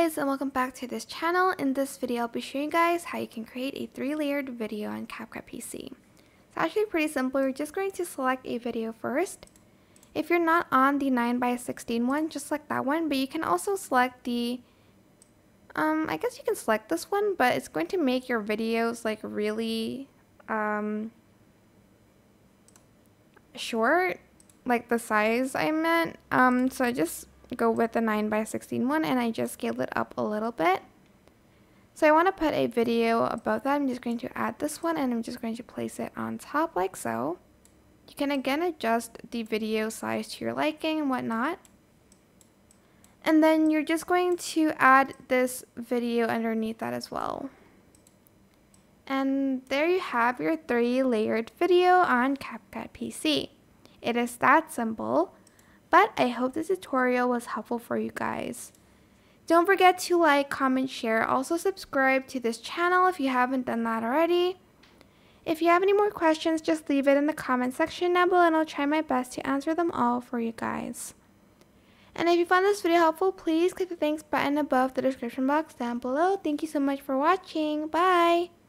guys, and welcome back to this channel. In this video I'll be showing you guys how you can create a 3-layered video on CapCut PC. It's actually pretty simple. You're just going to select a video first. If you're not on the 9x16 one, just select that one, but you can also select the I guess you can select this one, but it's going to make your videos like really short, like the size I meant. So I just go with the 9x16 one and I just scale it up a little bit. So I want to put a video about that. I'm just going to add this one and I'm just going to place it on top like so. You can again adjust the video size to your liking and whatnot. And then you're just going to add this video underneath that as well. And there you have your 3-layered video on CapCut PC. It is that simple, but I hope this tutorial was helpful for you guys. Don't forget to like, comment, share. Also subscribe to this channel if you haven't done that already. If you have any more questions, just leave it in the comment section down below and I'll try my best to answer them all for you guys. And if you found this video helpful, please click the thanks button above the description box down below. Thank you so much for watching. Bye!